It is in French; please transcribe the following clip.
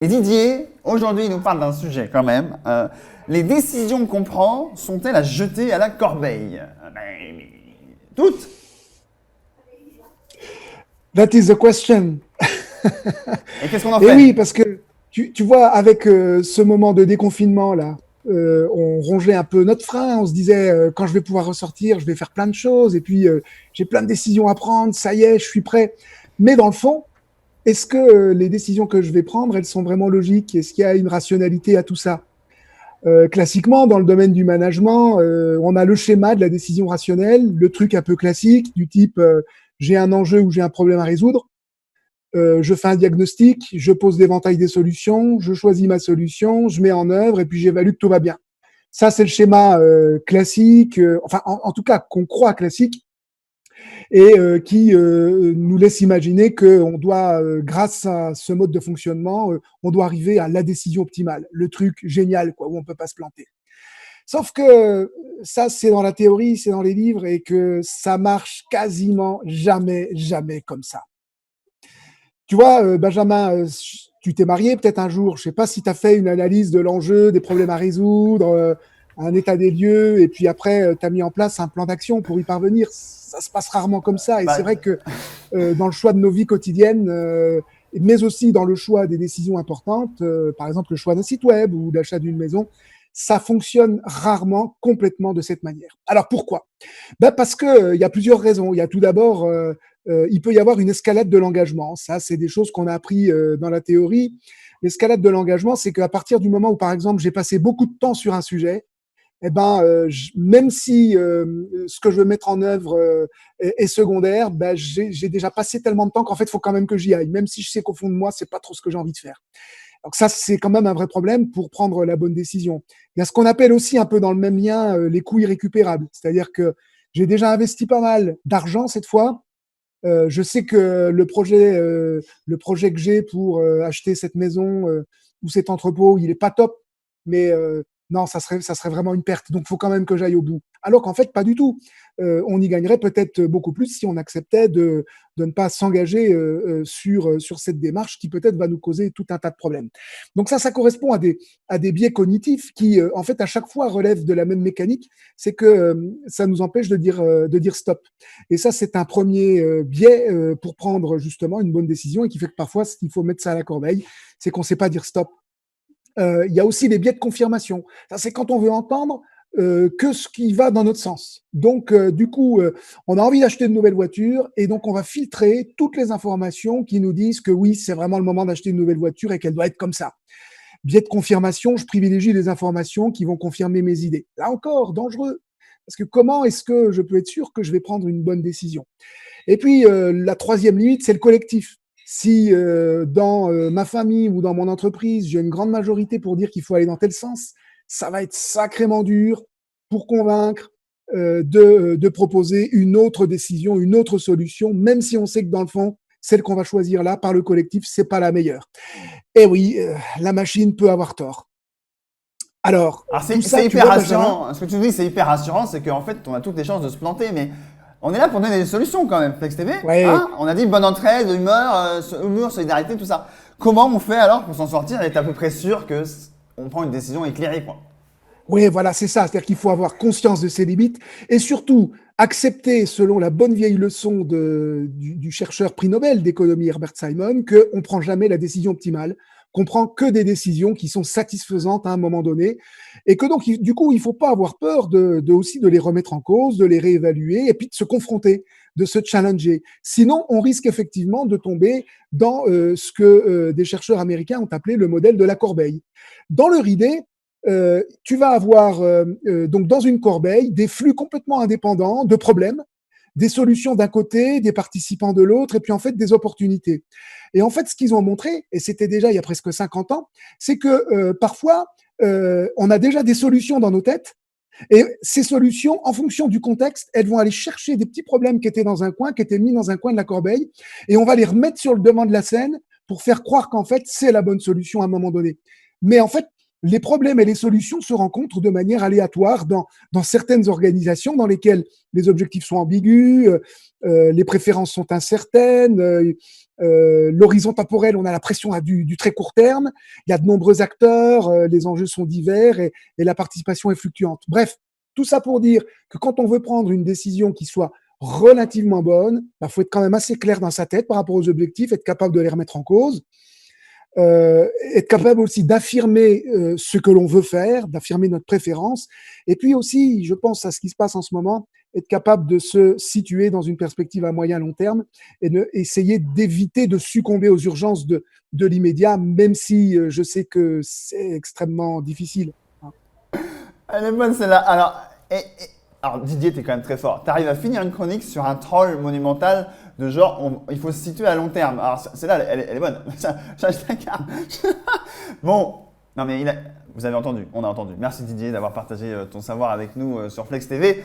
Et Didier, aujourd'hui, il nous parle d'un sujet quand même. Les décisions qu'on prend sont-elles à jeter à la corbeille? Toutes. That is the question. Et qu'est-ce qu'on en Et fait? oui, parce que tu vois, avec ce moment de déconfinement là, on rongeait un peu notre frein. On se disait, quand je vais pouvoir ressortir, je vais faire plein de choses. Et puis, j'ai plein de décisions à prendre. Ça y est, je suis prêt. Mais dans le fond, est-ce que les décisions que je vais prendre, elles sont vraiment logiques? Est-ce qu'il y a une rationalité à tout ça? Classiquement, dans le domaine du management, on a le schéma de la décision rationnelle, le truc un peu classique du type j'ai un enjeu ou j'ai un problème à résoudre. Je fais un diagnostic, je pose l'éventail des solutions, je choisis ma solution, je mets en œuvre et puis j'évalue que tout va bien. Ça, c'est le schéma classique, enfin en tout cas qu'on croit classique et qui nous laisse imaginer qu'on doit, grâce à ce mode de fonctionnement, on doit arriver à la décision optimale, le truc génial quoi, où on peut pas se planter. Sauf que ça, c'est dans la théorie, c'est dans les livres et que ça marche quasiment jamais, jamais comme ça. Tu vois, Benjamin, tu t'es marié peut-être un jour. Je sais pas si tu as fait une analyse de l'enjeu, des problèmes à résoudre, un état des lieux, et puis après, tu as mis en place un plan d'action pour y parvenir. Ça se passe rarement comme ça. Et c'est Bah, vrai que dans le choix de nos vies quotidiennes, mais aussi dans le choix des décisions importantes, par exemple le choix d'un site web ou l'achat d'une maison, ça fonctionne rarement complètement de cette manière. Alors pourquoi? Ben parce que il y a plusieurs raisons. Il y a tout d'abord, il peut y avoir une escalade de l'engagement. Ça, c'est des choses qu'on a appris dans la théorie. L'escalade de l'engagement, c'est qu'à partir du moment où, par exemple, j'ai passé beaucoup de temps sur un sujet, eh ben, même si ce que je veux mettre en œuvre est secondaire, ben, j'ai déjà passé tellement de temps qu'en fait, il faut quand même que j'y aille, même si je sais qu'au fond de moi, c'est pas trop ce que j'ai envie de faire. Donc ça, c'est quand même un vrai problème pour prendre la bonne décision. Il y a ce qu'on appelle aussi un peu dans le même lien les coûts irrécupérables, c'est-à-dire que j'ai déjà investi pas mal d'argent cette fois. Je sais que le projet que j'ai pour acheter cette maison ou cet entrepôt, il est pas top, mais non, ça serait vraiment une perte. Donc, il faut quand même que j'aille au bout. Alors qu'en fait, pas du tout. On y gagnerait peut-être beaucoup plus si on acceptait de ne pas s'engager sur cette démarche qui peut-être va nous causer tout un tas de problèmes. Donc ça correspond à des biais cognitifs qui, en fait, à chaque fois relèvent de la même mécanique, c'est que ça nous empêche de dire stop. Et ça, c'est un premier biais pour prendre justement une bonne décision et qui fait que parfois, il faut mettre ça à la corbeille, c'est qu'on ne sait pas dire stop. Il y a aussi les biais de confirmation. Ça, c'est quand on veut entendre que ce qui va dans notre sens. Donc, du coup, on a envie d'acheter une nouvelle voiture et donc on va filtrer toutes les informations qui nous disent que oui, c'est vraiment le moment d'acheter une nouvelle voiture et qu'elle doit être comme ça. Biais de confirmation, je privilégie les informations qui vont confirmer mes idées. Là encore, dangereux. Parce que comment est-ce que je peux être sûr que je vais prendre une bonne décision? Et puis, la troisième limite, c'est le collectif. Si dans ma famille ou dans mon entreprise, j'ai une grande majorité pour dire qu'il faut aller dans tel sens, ça va être sacrément dur pour convaincre de proposer une autre décision, une autre solution, même si on sait que dans le fond, celle qu'on va choisir là par le collectif, c'est pas la meilleure. Et oui, la machine peut avoir tort. Alors, alors tout c'est ça, tu hyper vois, Benjamin. rassurant. Ce que tu dis, c'est hyper rassurant, c'est qu'en fait, on a toutes les chances de se planter, mais on est là pour donner des solutions quand même. Flex TV, Ouais, hein? On a dit bonne entraide, humeur, humour, solidarité, tout ça. Comment on fait alors pour s'en sortir et être à peu près sûr que on prend une décision éclairée, quoi? oui, voilà, c'est ça. C'est-à-dire qu'il faut avoir conscience de ses limites et surtout accepter, selon la bonne vieille leçon du chercheur prix Nobel d'économie Herbert Simon, qu'on ne prend jamais la décision optimale, qu'on prend que des décisions qui sont satisfaisantes à un moment donné et que donc, du coup, il ne faut pas avoir peur aussi de les remettre en cause, de les réévaluer et puis de se confronter, de se challenger. Sinon, on risque effectivement de tomber dans ce que des chercheurs américains ont appelé le modèle de la corbeille. Dans leur idée, tu vas avoir donc dans une corbeille des flux complètement indépendants de problèmes, des solutions d'un côté, des participants de l'autre, et puis en fait des opportunités. Et en fait, ce qu'ils ont montré, et c'était déjà il y a presque 50 ans, c'est que parfois, on a déjà des solutions dans nos têtes, et ces solutions, en fonction du contexte, elles vont aller chercher des petits problèmes qui étaient dans un coin, qui étaient mis dans un coin de la corbeille, et on va les remettre sur le devant de la scène pour faire croire qu'en fait, c'est la bonne solution à un moment donné. Mais en fait, les problèmes et les solutions se rencontrent de manière aléatoire dans certaines organisations dans lesquelles les objectifs sont ambigus, les préférences sont incertaines, l'horizon temporel, on a la pression à du très court terme, il y a de nombreux acteurs, les enjeux sont divers et la participation est fluctuante. Bref, tout ça pour dire que quand on veut prendre une décision qui soit relativement bonne, il faut être quand même assez clair dans sa tête par rapport aux objectifs, être capable de les remettre en cause, être capable aussi d'affirmer ce que l'on veut faire, d'affirmer notre préférence, et puis aussi, je pense à ce qui se passe en ce moment, être capable de se situer dans une perspective à moyen long terme et essayer d'éviter de succomber aux urgences de l'immédiat, même si je sais que c'est extrêmement difficile. Elle est bonne celle-là. Alors Didier, t'es quand même très fort. T'arrives à finir une chronique sur un troll monumental de genre, il faut se situer à long terme. Alors celle-là, elle est bonne. Change ta carte. Bon, non mais vous avez entendu, on a entendu. Merci Didier d'avoir partagé ton savoir avec nous sur Flex TV.